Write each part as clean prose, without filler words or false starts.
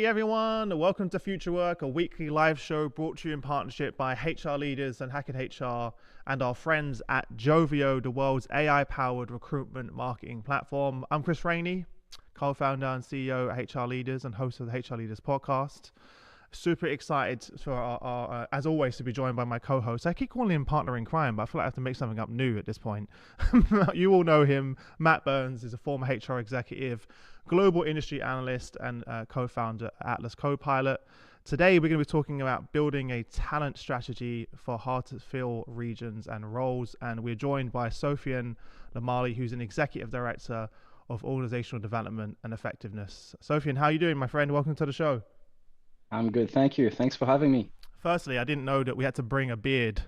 everyone. Welcome to FutureWork, a weekly live show brought to you in partnership by HR leaders and Hackett HR and our friends at Joveo, the world's AI-powered recruitment marketing platform. I'm Chris Rainey, co-founder and CEO at HR Leaders and host of the HR Leaders podcast. Super excited for our as always, to be joined by my co-host. I keep calling him partner in crime, but I feel like I have to make something up new at this point. You all know him. Matt Burns is a former HR executive, global industry analyst, and co-founder at Atlas Copilot. Today, we're going to be talking about building a talent strategy for hard-to-fill regions and roles, and we're joined by Sofian Lamali, who's an executive director of organizational development and effectiveness. Sofian, how are you doing, my friend? Welcome to the show. I'm good, thank you. Thanks for having me. Firstly, I didn't know that we had to bring a beard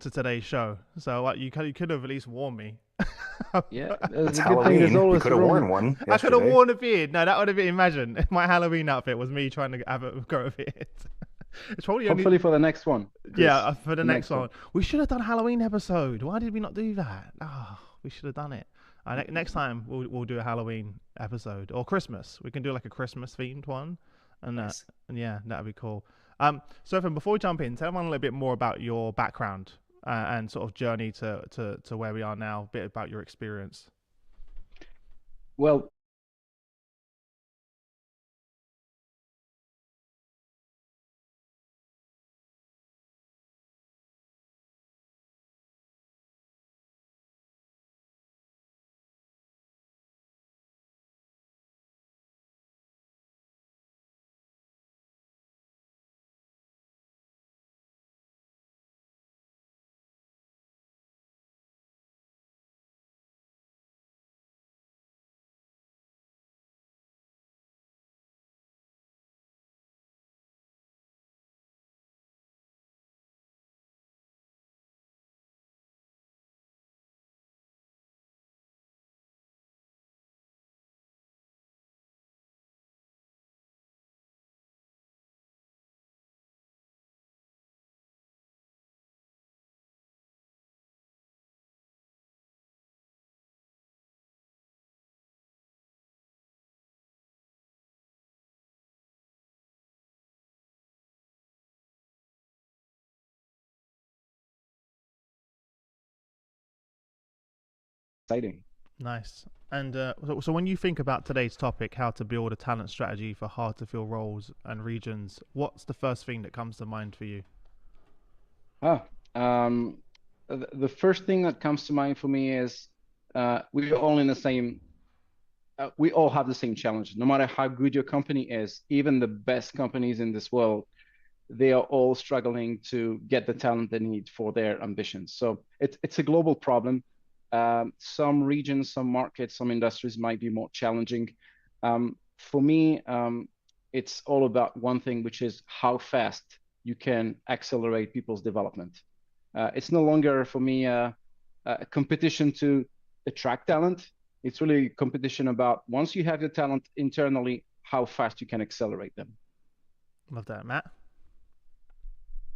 to today's show, so you could have at least warned me. Yeah, It's there's a good thing. There's Halloween. You always could have room. worn one I could have yesterday. worn a beard. No, that would have been, imagine my Halloween outfit was me trying to grow a beard. It's probably only, Hopefully for the next one, Chris. yeah, for the next one. one. We should have done a Halloween episode. Why did we not do that? We should have done it. Next time we'll do a Halloween episode, or Christmas. We can do like a Christmas themed one, and Nice. and yeah, that'd be cool. So before we jump in, tell everyone a little bit more about your background and sort of journey to where we are now. A bit about your experience. Well, exciting. Nice. And so when you think about today's topic, how to build a talent strategy for hard to fill roles and regions, what's the first thing that comes to mind for you? Ah, um, the first thing that comes to mind for me is we're all in the same. We all have the same challenge. No matter how good your company is, even the best companies in this world, they are all struggling to get the talent they need for their ambitions. So it's a global problem. Some regions, some markets, some industries might be more challenging. For me, it's all about one thing, which is how fast you can accelerate people's development. It's no longer for me a competition to attract talent. It's really a competition about once you have the talent internally, how fast you can accelerate them. Love that, Matt.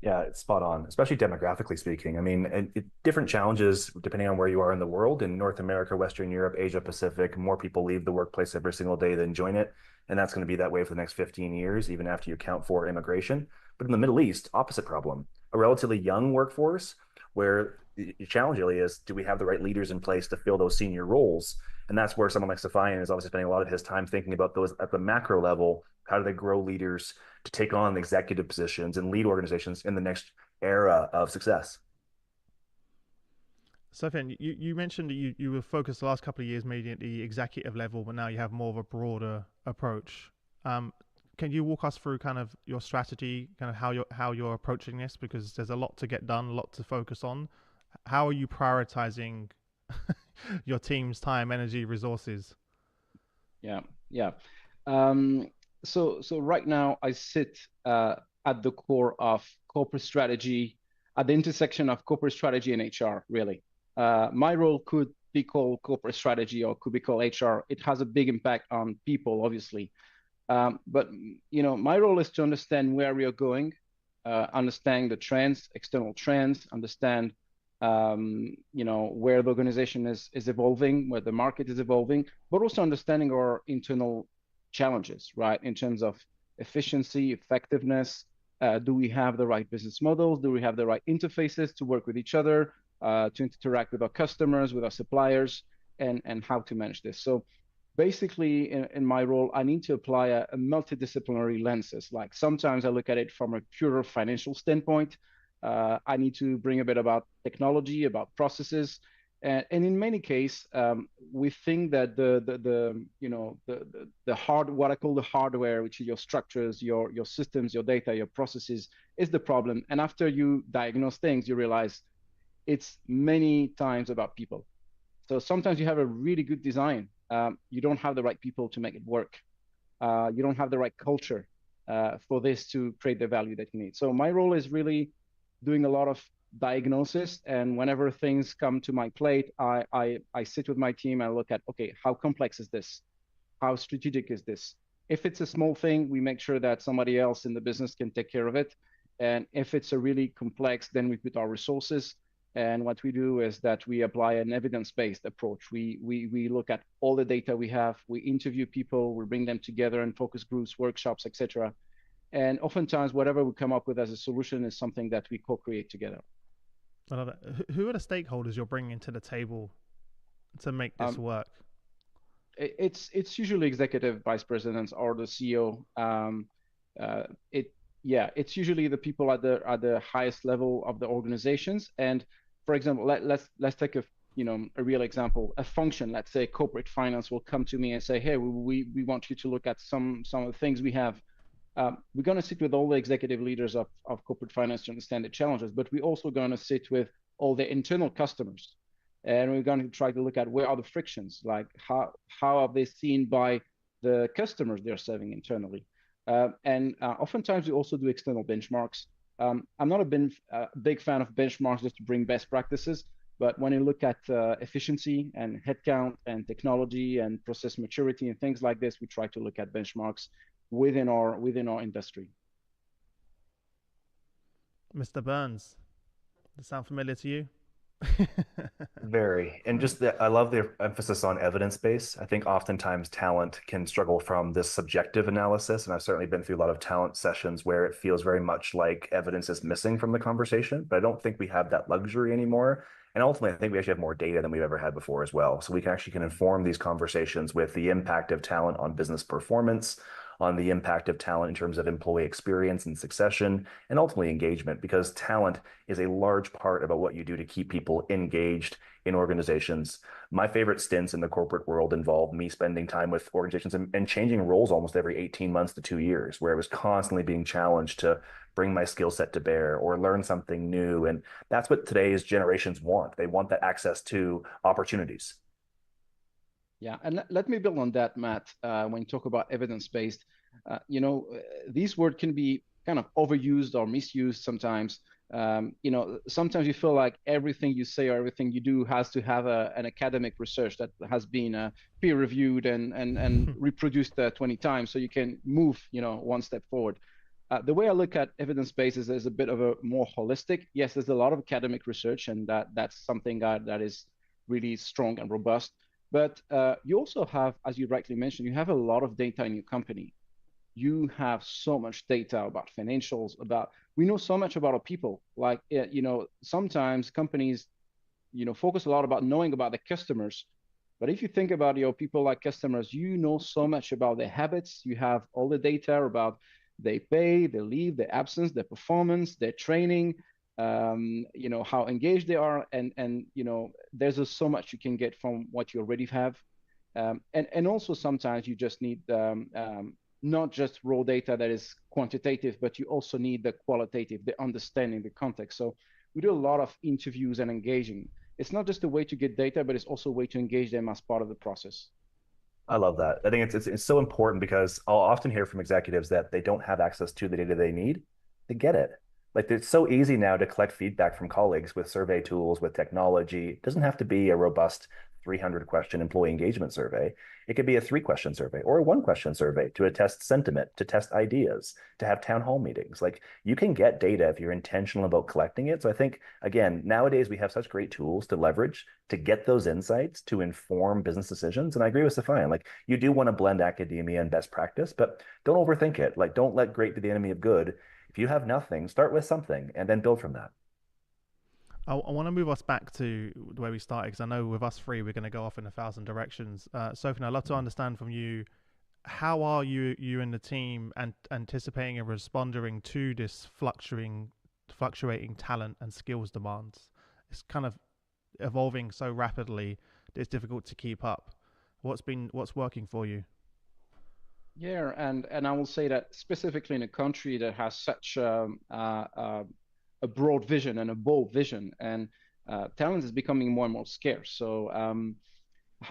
Yeah, it's spot on, especially demographically speaking. I mean, different challenges depending on where you are in the world. In North America, Western Europe, Asia Pacific, more people leave the workplace every single day than join it. And that's going to be that way for the next 15 years, even after you account for immigration. But in the Middle East, opposite problem, a relatively young workforce where the challenge really is, do we have the right leaders in place to fill those senior roles? And that's where someone like Sofian is obviously spending a lot of his time thinking about those at the macro level. How do they grow leaders to take on executive positions and lead organizations in the next era of success? Sofian, you mentioned that you were focused the last couple of years maybe at the executive level, but now you have more of a broader approach. Um, can you walk us through kind of your strategy, kind of how you're approaching this? Because there's a lot to get done, a lot to focus on. How are you prioritizing your team's time, energy, resources? Yeah, yeah. Um, so right now I sit at the core of corporate strategy, at the intersection of corporate strategy and HR, really. My role could be called corporate strategy or could be called HR. It has a big impact on people, obviously. But my role is to understand where we are going, understand the trends, external trends, understand where the organization is evolving, where the market is evolving, but also understanding our internal challenges, right? In terms of efficiency, effectiveness. Do we have the right business models? Do we have the right interfaces to work with each other, to interact with our customers, with our suppliers, and how to manage this? So basically, in my role, I need to apply a multidisciplinary lenses. Like sometimes I look at it from a pure financial standpoint. I need to bring a bit about technology, about processes, and in many cases, we think that what I call the hardware, which is your structures, your systems, your data, your processes, is the problem. And after you diagnose things, you realize it's many times about people. So sometimes you have a really good design, you don't have the right people to make it work. You don't have the right culture for this to create the value that you need. So my role is really doing a lot of diagnosis, and whenever things come to my plate, I sit with my team and look at, okay, how complex is this? How strategic is this? If it's a small thing, we make sure that somebody else in the business can take care of it. And if it's a really complex, then we put our resources. And what we do is that we apply an evidence-based approach. We look at all the data we have, we interview people, we bring them together in focus groups, workshops, etc. And oftentimes, whatever we come up with as a solution is something that we co-create together. I love that. Who are the stakeholders you're bringing to the table to make this work? It's usually executive vice presidents or the CEO. It's usually the people at the highest level of the organizations. And for example, let's take a real example. A function, let's say corporate finance, will come to me and say, hey, we want you to look at some of the things we have. We're going to sit with all the executive leaders of corporate finance to understand the challenges, but we're also going to sit with all the internal customers, and we're going to try to look at where are the frictions, like how are they seen by the customers they're serving internally. And oftentimes we also do external benchmarks. I'm not a big fan of benchmarks just to bring best practices, but when you look at efficiency and headcount and technology and process maturity and things like this, we try to look at benchmarks within our industry. Mr. Burns, does that sound familiar to you? Very. And just that, I love the emphasis on evidence base. I think oftentimes talent can struggle from this subjective analysis. And I've certainly been through a lot of talent sessions where it feels very much like evidence is missing from the conversation, but I don't think we have that luxury anymore. And ultimately, I think we actually have more data than we've ever had before as well. So we can inform these conversations with the impact of talent on business performance, on the impact of talent in terms of employee experience and succession, and ultimately engagement, because talent is a large part about what you do to keep people engaged in organizations. My favorite stints in the corporate world involved me spending time with organizations and changing roles almost every 18 months to 2 years, where I was constantly being challenged to bring my skill set to bear or learn something new. And that's what today's generations want. They want that access to opportunities. Yeah, and let me build on that, Matt. When you talk about evidence-based, these words can be kind of overused or misused sometimes. Sometimes you feel like everything you say or everything you do has to have an academic research that has been peer-reviewed and reproduced 20 times, so you can move, one step forward. The way I look at evidence-based is a bit of a more holistic. Yes, there's a lot of academic research, and that's something that is really strong and robust. But you also have, as you rightly mentioned, you have a lot of data in your company. You have so much data about financials, we know so much about our people. Like, sometimes companies, focus a lot about knowing about the customers. But if you think about your people like customers, you know so much about their habits. You have all the data about their pay, their leave, their absence, their performance, their training, how engaged they are, and there's just so much you can get from what you already have, and also sometimes you just need not just raw data that is quantitative, but you also need the qualitative, the understanding, the context. So we do a lot of interviews and engaging. It's not just a way to get data, but it's also a way to engage them as part of the process. I love that. I think it's so important, because I'll often hear from executives that they don't have access to the data they need to get it. Like, it's so easy now to collect feedback from colleagues with survey tools, with technology. It doesn't have to be a robust 300-question employee engagement survey. It could be a 3-question survey or a 1-question survey to test sentiment, to test ideas, to have town hall meetings. Like, you can get data if you're intentional about collecting it. So I think, again, nowadays we have such great tools to leverage to get those insights to inform business decisions. And I agree with Sofian. Like, you do want to blend academia and best practice, but don't overthink it. Like, don't let great be the enemy of good. If you have nothing, start with something and then build from that. I want to move us back to where we started, because I know with us three, we're going to go off in 1,000 directions. Sophie, I'd love to understand from you, how are you and the team anticipating and responding to this fluctuating talent and skills demands? It's kind of evolving so rapidly that it's difficult to keep up. What's working for you? Yeah, and I will say that specifically in a country that has such a broad vision and a bold vision, and talent is becoming more and more scarce. So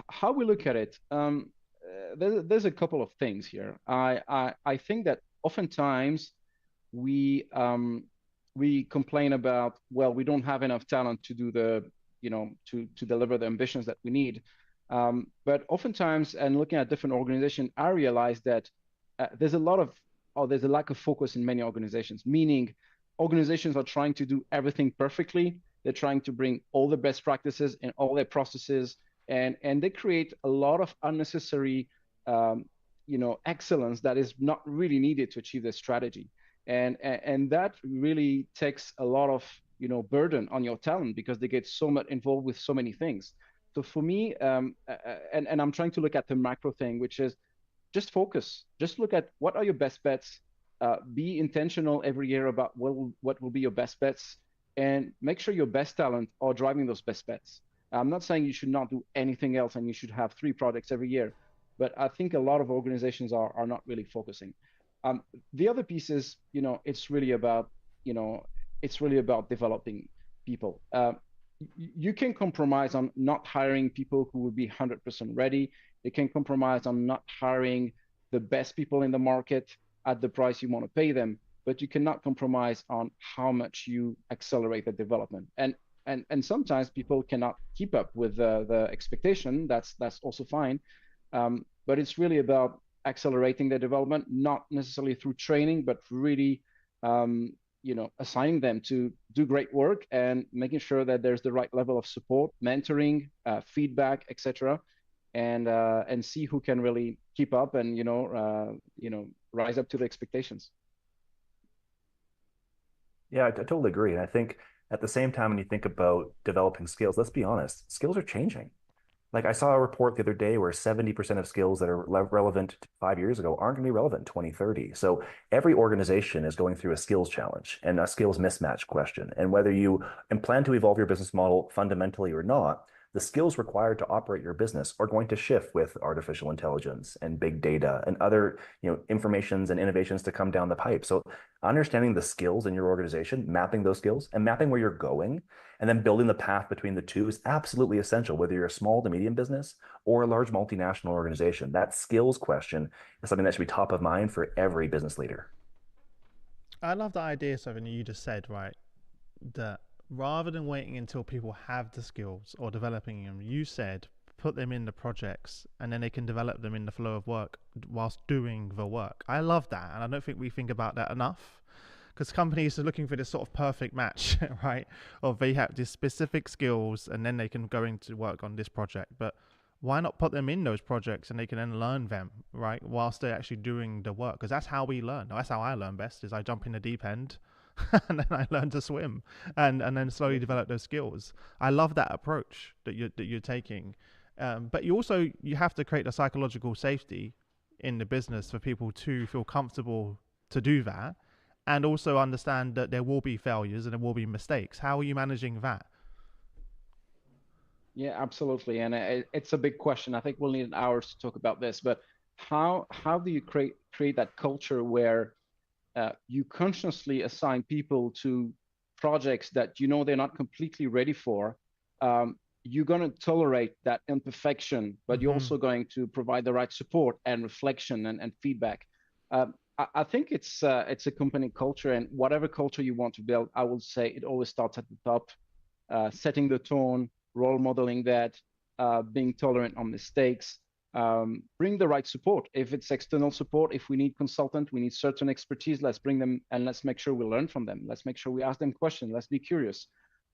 how we look at it, there's a couple of things here. I think that oftentimes we complain about, well, we don't have enough talent to do to deliver the ambitions that we need. But oftentimes, and looking at different organizations, I realize that there's a lack of focus in many organizations, meaning organizations are trying to do everything perfectly. They're trying to bring all the best practices and all their processes, and they create a lot of unnecessary excellence that is not really needed to achieve their strategy. And that really takes a lot of burden on your talent, because they get so much involved with so many things. So for me, and I'm trying to look at the macro thing, which is just focus. Just look at what are your best bets. Be intentional every year about what will be your best bets, and make sure your best talent are driving those best bets. I'm not saying you should not do anything else and you should have 3 projects every year, but I think a lot of organizations are not really focusing. The other piece is, it's really about developing people. You can compromise on not hiring people who will be 100% ready. You can compromise on not hiring the best people in the market at the price you want to pay them, but you cannot compromise on how much you accelerate the development. And sometimes people cannot keep up with the expectation. That's also fine. But it's really about accelerating the development, not necessarily through training, but really assigning them to do great work and making sure that there's the right level of support, mentoring, feedback, etc., and see who can really keep up and rise up to the expectations. Yeah, I totally agree. And I think at the same time, when you think about developing skills, let's be honest, skills are changing. Like, I saw a report the other day where 70% of skills that are relevant 5 years ago aren't going to be relevant in 2030. So every organization is going through a skills challenge and a skills mismatch question. And whether you plan to evolve your business model fundamentally or not, the skills required to operate your business are going to shift with artificial intelligence and big data and other, informations and innovations to come down the pipe. So understanding the skills in your organization, mapping those skills and mapping where you're going, and then building the path between the two is absolutely essential, whether you're a small to medium business or a large multinational organization. That skills question is something that should be top of mind for every business leader. I love the idea, something you just said, right? That rather than waiting until people have the skills or developing them, you said put them in the projects and then they can develop them in the flow of work whilst doing the work. I love that, and I don't think we think about that enough, because companies are looking for this sort of perfect match, right? Of they have these specific skills and then they can go into work on this project. But why not put them in those projects and they can then learn them, right? Whilst they're actually doing the work, because that's how we learn. That's how I learn best, is I jump in the deep end and then I learn to swim and then slowly develop those skills. I love that approach that you're taking. But you have to create a psychological safety in the business for people to feel comfortable to do that, and also understand that there will be failures and there will be mistakes. How are you managing that? Yeah, absolutely. And it's a big question. I think we'll need hours to talk about this, but how do you create that culture where you consciously assign people to projects that they're not completely ready for? You're going to tolerate that imperfection, but you're also going to provide the right support and reflection and feedback. I think it's a company culture, and whatever culture you want to build, I will say it always starts at the top, setting the tone, role modeling that, being tolerant on mistakes, bring the right support. If it's external support, if we need consultant, we need certain expertise, let's bring them and let's make sure we learn from them. Let's make sure we ask them questions. Let's be curious.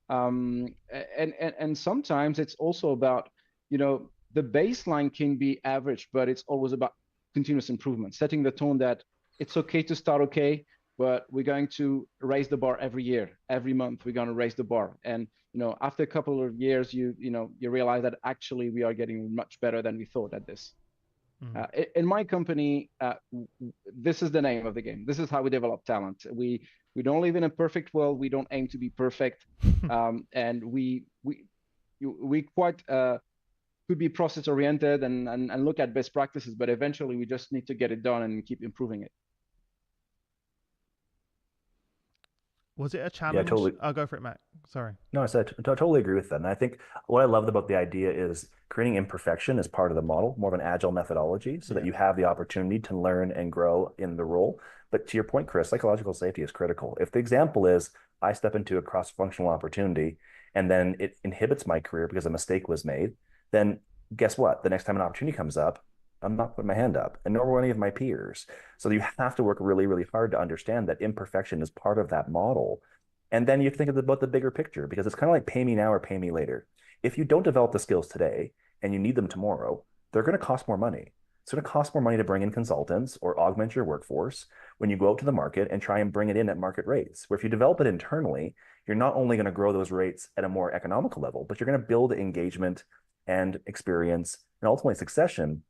And sometimes it's also about, the baseline can be average, but it's always about continuous improvement, setting the tone that it's okay to start okay, but we're going to raise the bar every year, every month, we're going to raise the bar. And, after a couple of years, you realize that actually we are getting much better than we thought at this. In my company, this is the name of the game. This is how we develop talent. We don't live in a perfect world. We don't aim to be perfect. And we quite could be process oriented and look at best practices, but eventually we just need to get it done and keep improving it. Was it a challenge? Yeah, totally. I'll go for it, Matt. Sorry. No, I said I totally agree with that. And I think what I loved about the idea is creating imperfection as part of the model, more of an agile methodology, so that you have the opportunity to learn and grow in the role. But to your point, Chris, psychological safety is critical. If the example is I step into a cross-functional opportunity and then it inhibits my career because a mistake was made, then guess what? The next time an opportunity comes up, I'm not putting my hand up, and nor will any of my peers. So you have to work really, really hard to understand that imperfection is part of that model. And then you have to think about the bigger picture, because it's kind of like pay me now or pay me later. If you don't develop the skills today and you need them tomorrow, they're going to cost more money. It's going to cost more money to bring in consultants or augment your workforce when you go out to the market and try and bring it in at market rates. Where if you develop it internally, you're not only going to grow those rates at a more economical level, but you're going to build engagement and experience and ultimately succession,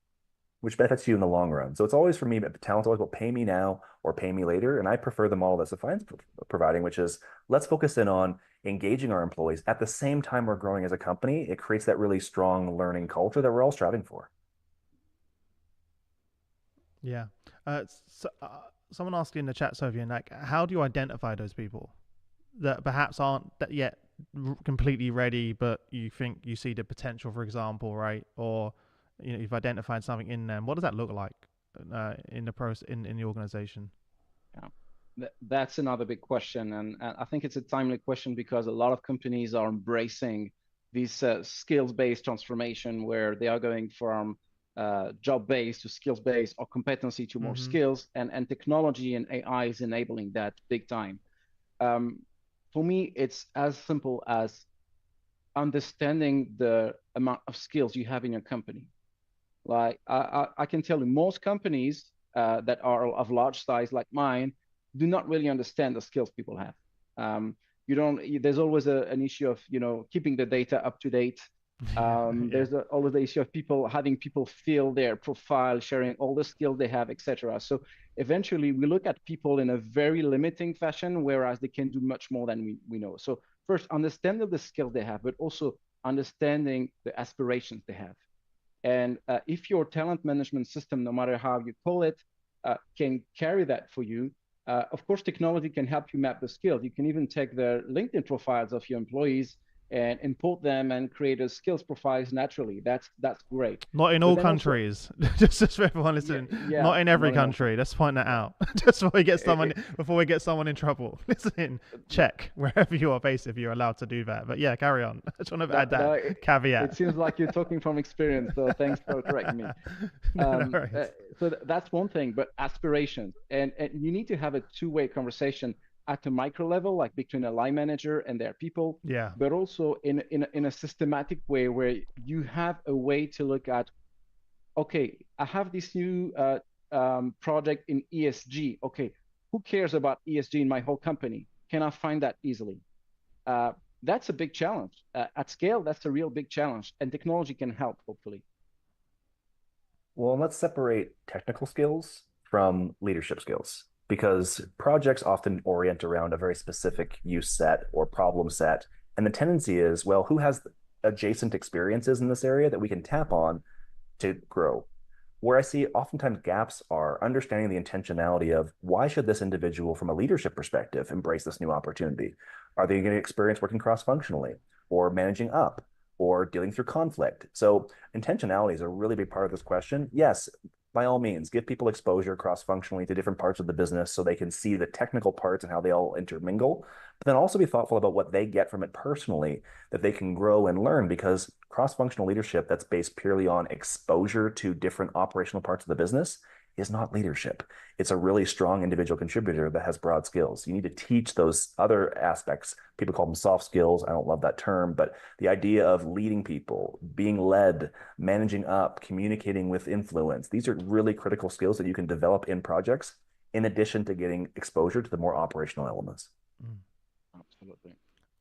which benefits you in the long run. So it's always, for me, talent's always about pay me now or pay me later. And I prefer the model that Sofian's providing, which is let's focus in on engaging our employees at the same time we're growing as a company. It creates that really strong learning culture that we're all striving for. Yeah. Someone asked in the chat, Sofian, like, how do you identify those people that perhaps aren't yet completely ready, but you think you see the potential, for example, right? Or you've identified something in them. What does that look like in the process in the organization? Yeah, that's another big question, and I think it's a timely question because a lot of companies are embracing this skills-based transformation where they are going from job-based to skills-based or competency to more skills, and technology and AI is enabling that big time. For me, it's as simple as understanding the amount of skills you have in your company. Like I can tell you, most companies that are of large size like mine do not really understand the skills people have. There's always an issue of, keeping the data up to date. There's always the issue of having people fill their profile, sharing all the skills they have, etc. So eventually we look at people in a very limiting fashion, whereas they can do much more than we know. So first, understanding the skills they have, but also understanding the aspirations they have. And if your talent management system, no matter how you call it, can carry that for you, of course, technology can help you map the skills. You can even take the LinkedIn profiles of your employees and import them and create a skills profiles naturally. That's great. Not in all countries. Also, just for everyone listening. Yeah, not in every country. Let's point that out. Just before we get someone in trouble. Listen, check wherever you are based if you're allowed to do that. But yeah, carry on. I just want to add that caveat. It seems like you're talking from experience, so thanks for correcting me. So that's one thing, but aspirations, and you need to have a two-way conversation at a micro level, like between a line manager and their people, but also in a systematic way where you have a way to look at, okay, I have this new project in ESG. Okay, who cares about ESG in my whole company? Can I find that easily? That's a big challenge. At scale, that's a real big challenge, and technology can help, hopefully. Well, let's separate technical skills from leadership skills, because projects often orient around a very specific use set or problem set. And the tendency is, well, who has adjacent experiences in this area that we can tap on to grow? Where I see oftentimes gaps are understanding the intentionality of why should this individual from a leadership perspective embrace this new opportunity? Are they going to experience working cross-functionally or managing up or dealing through conflict? So intentionality is a really big part of this question. Yes, by all means, give people exposure cross-functionally to different parts of the business so they can see the technical parts and how they all intermingle, but then also be thoughtful about what they get from it personally that they can grow and learn, because cross-functional leadership that's based purely on exposure to different operational parts of the business is not leadership. It's a really strong individual contributor that has broad skills. You need to teach those other aspects. People call them soft skills. I don't love that term, but the idea of leading people, being led, managing up, communicating with influence. These are really critical skills that you can develop in projects in addition to getting exposure to the more operational elements. Absolutely.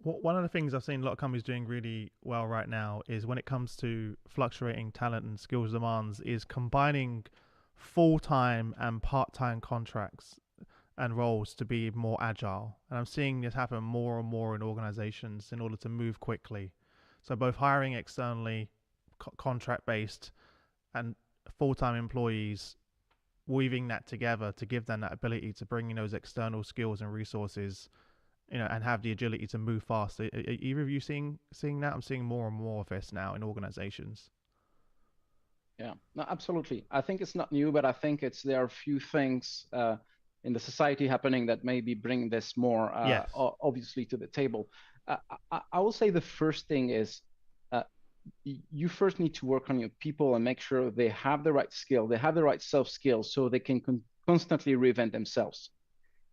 Well, one of the things I've seen a lot of companies doing really well right now is when it comes to fluctuating talent and skills demands is combining full-time and part-time contracts and roles to be more agile. And I'm seeing this happen more and more in organizations in order to move quickly. So both hiring externally, contract-based, and full-time employees, weaving that together to give them that ability to bring in those external skills and resources, and have the agility to move fast. Are either of you seeing that? I'm seeing more and more of this now in organizations. Yeah, no, absolutely. I think it's not new, but I think there are a few things in the society happening that maybe bring this more Yes. obviously to the table. I will say the first thing is you first need to work on your people and make sure they have the right skill, they have the right soft skills, so they can constantly reinvent themselves.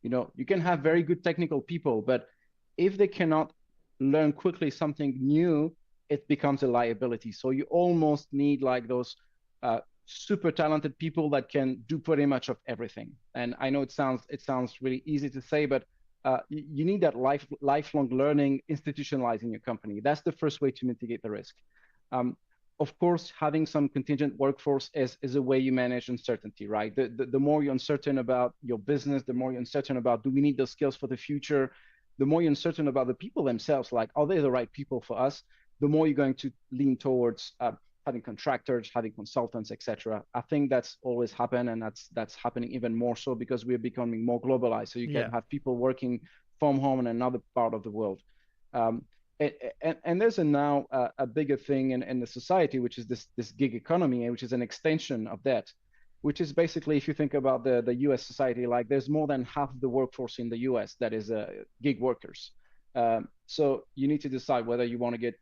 You can have very good technical people, but if they cannot learn quickly something new, it becomes a liability. So you almost need like those super talented people that can do pretty much of everything. And I know it sounds really easy to say, but you need that lifelong learning institutionalized in your company. That's the first way to mitigate the risk. Of course, having some contingent workforce is a way you manage uncertainty, right? The more you're uncertain about your business, the more you're uncertain about, do we need those skills for the future? The more you're uncertain about the people themselves, like, are they the right people for us? The more you're going to lean towards having contractors, having consultants, etc. I think that's always happened, and that's happening even more so because we're becoming more globalized. So you can have people working from home in another part of the world. And there's now a bigger thing in the society, which is this gig economy, which is an extension of that, which is basically, if you think about the US society, like there's more than half of the workforce in the US that is gig workers. So you need to decide whether you want to get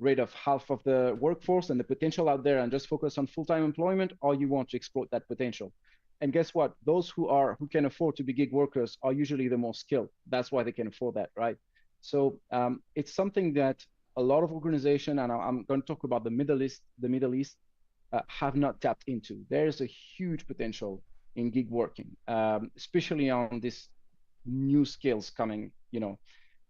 rid of half of the workforce and the potential out there and just focus on full-time employment, or you want to exploit that potential. And guess what? Those who can afford to be gig workers are usually the most skilled. That's why they can afford that, right? So it's something that a lot of organizations, and I'm going to talk about the Middle East, have not tapped into. There's a huge potential in gig working, especially on these new skills coming,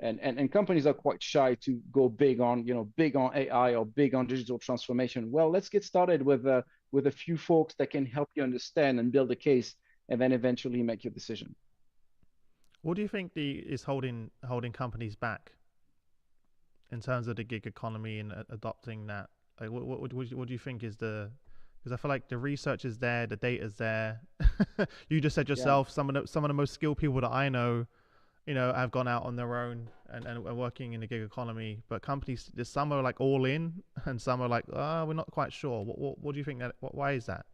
and companies are quite shy to go big on AI or big on digital transformation. Well, let's get started with a few folks that can help you understand and build a case, and then eventually make your decision. What do you think is holding companies back in terms of the gig economy and adopting that? Like, what do you think is because I feel like the research is there, the data's there. You just said yourself, some of the most skilled people that I know, have gone out on their own and are working in the gig economy. But companies, some are like all in, and some are like, we're not quite sure. What do you think why is that?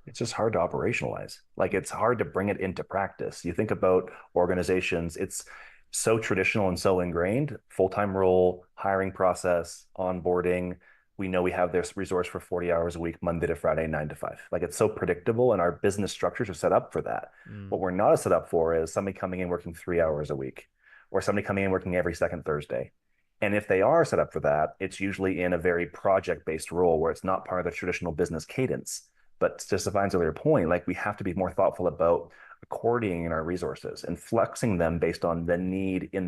It's just hard to operationalize. Like, it's hard to bring it into practice. You think about organizations, it's so traditional and so ingrained, full-time role, hiring process, onboarding. We know we have this resource for 40 hours a week, Monday to Friday, 9 to 5. Like, it's so predictable, and our business structures are set up for that. What we're not set up for is somebody coming in working 3 hours a week, or somebody coming in working every second Thursday. And if they are set up for that, it's usually in a very project-based role where it's not part of the traditional business cadence. But to Sofian's earlier point, like, we have to be more thoughtful about according our resources and flexing them based on the need in the